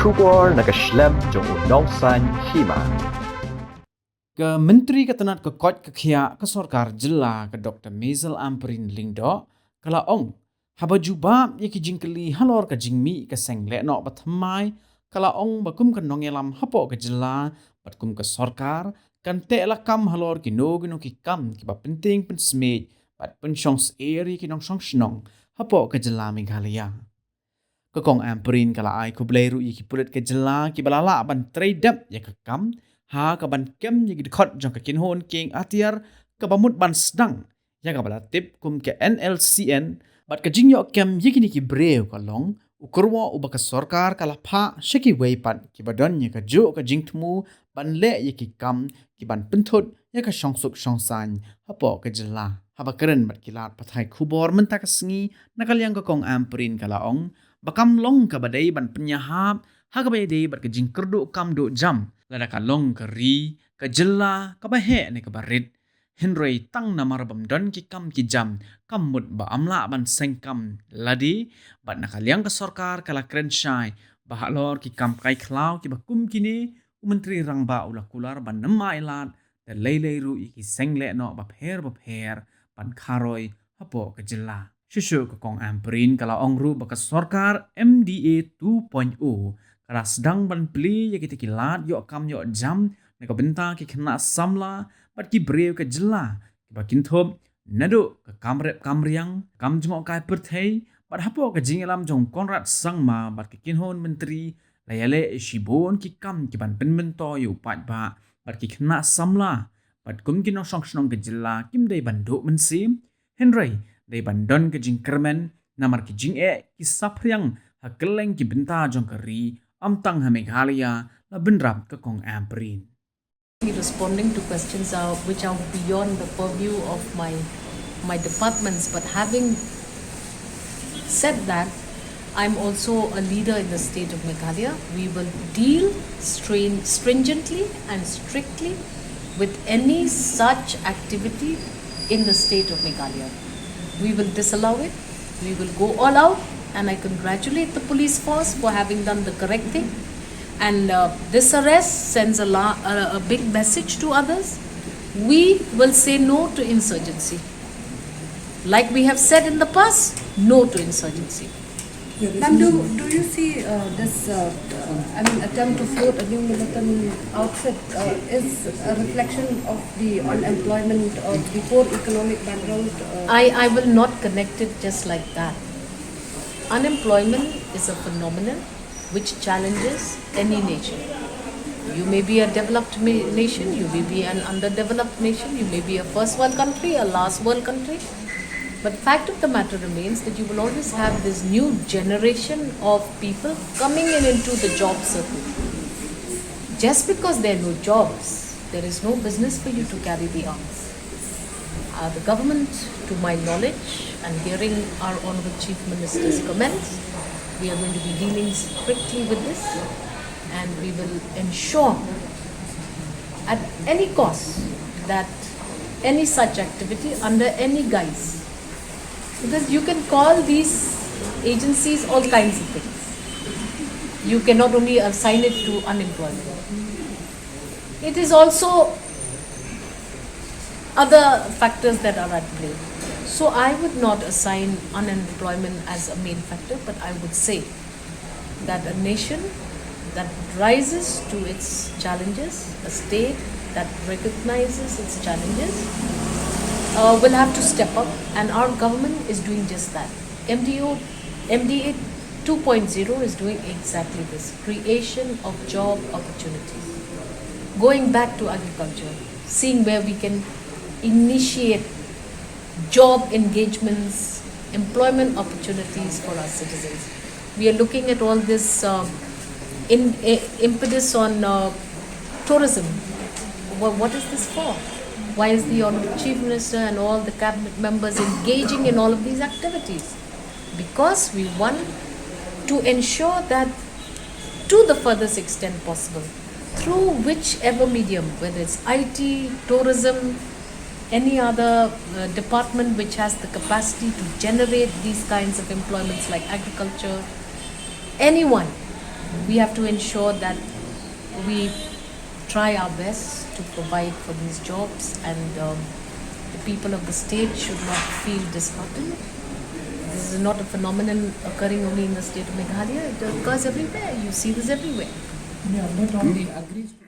Shubor nakaslem jong unongsan Hima. Ke Menteri Ketenat ke Kot ke Kia ke Sorkar Jela ke Dr. Mezel Ampareen Lingdo kala ong haba jubab ye ki jingkeli halor ke jingmi ke Seng lekno batmai kala ong bakum ke nongelam hapo ke Jela batkum ke Sorkar kan te lakam halor ki no ki kam ki ba penting pen smed bat pen shongs eri ki nong shong shnong hapo ke Jela Meghalaya. Kekong Ampareen kala ai ku bleru ye ki pulit ke Jela ki balala ban tradep ye ke kam ha ka ban kem ye ki khot jong ke Kynhun Kieng Atiar ka bamut ban sedang ya ka bala tip kum ke NLCN bat ke jingyo kem ye ki breu ka long ukurwa uba ke Sorkar kala pha sheki weipat ki badon ye ka jo ka jingtmu ban le ye ki kam ki ban pentut ye ka shongsuk shongsan hapo ke Jela haba keren bat kilat pathai khubor mentak sngi nakalyang kong Ampareen kala ong bakam long ka badai ban penyahap ha ka badai bat ke jing Kyrduhkam do jam lada ka long ka ri ka Jela ka bahe ne ka barit Henry tang namar bam don ki kam ki jam kamut ba amla ban sengkam ladi bat nakaliang ka Sorkar kala kren shai bahalor ki kam kai klau ki bakum kini menteri rangba ula kular ban nemai lat da lei ru ki sengle no ba pher ban kharoi hapo ka Jela Shushu ke kong Ampareen kala ongru baka Sorkar MDA 2.0 kala sedang ban pli ya kita kilat yo kam yo jam na ka benta ki kena samla bat ki breu ke Jela ki bakin thop nadu ke kamrep kamriang kam jmo kai perthei bat hapo ke jingelam jong Konrad Sangma bat ki Kynhun menteri layale shibon ki kam ki ban penmento yo pat ba bat ki kena samla bat kum ki no song snong ke Jela kim dei ban do mensim Henry dai bandon ke jing kermen namar ki jing ki sapriang hakeleng ki benta jong kari amtang ha Meghalaya la benrap ke kong Ampareen. Responding to questions which are beyond the purview of my departments, but having said that, I'm also a leader in the state of Meghalaya. We will deal stringently and strictly with any such activity in the state of Meghalaya. We will disallow it, we will go all out, and I congratulate the police force for having done the correct thing. And this arrest sends a big message to others. We will say no to insurgency. Like we have said in the past, no to insurgency. Ma'am, do you see this attempt to float a new militant outfit is a reflection of the unemployment of the poor economic background? I will not connect it just like that. Unemployment is a phenomenon which challenges any nation. You may be a developed nation, you may be an underdeveloped nation, you may be a first world country, a last world country. But the fact of the matter remains that you will always have this new generation of people coming into the job circle. Just because there are no jobs, there is no business for you to carry the arms. The government, to my knowledge, and hearing our Honourable Chief Minister's comments, we are going to be dealing strictly with this, and we will ensure at any cost that any such activity under any guise, because you can call these agencies all kinds of things. You cannot only assign it to unemployment. It is also other factors that are at play. So I would not assign unemployment as a main factor, but I would say that a nation that rises to its challenges, a state that recognizes its challenges, will have to step up, and our government is doing just that. MDA 2.0 is doing exactly this, creation of job opportunities. Going back to agriculture, seeing where we can initiate job engagements, employment opportunities for our citizens. We are looking at all this impetus on tourism. What is this for? Why is the Honourable Chief Minister and all the cabinet members engaging in all of these activities? Because we want to ensure that to the furthest extent possible, through whichever medium, whether it's IT, tourism, any other department which has the capacity to generate these kinds of employments like agriculture, anyone we have to ensure that we try our best to provide for these jobs, and the people of the state should not feel disheartened. This is not a phenomenon occurring only in the state of Meghalaya. It occurs everywhere. You see this everywhere. Yeah, not only agrees to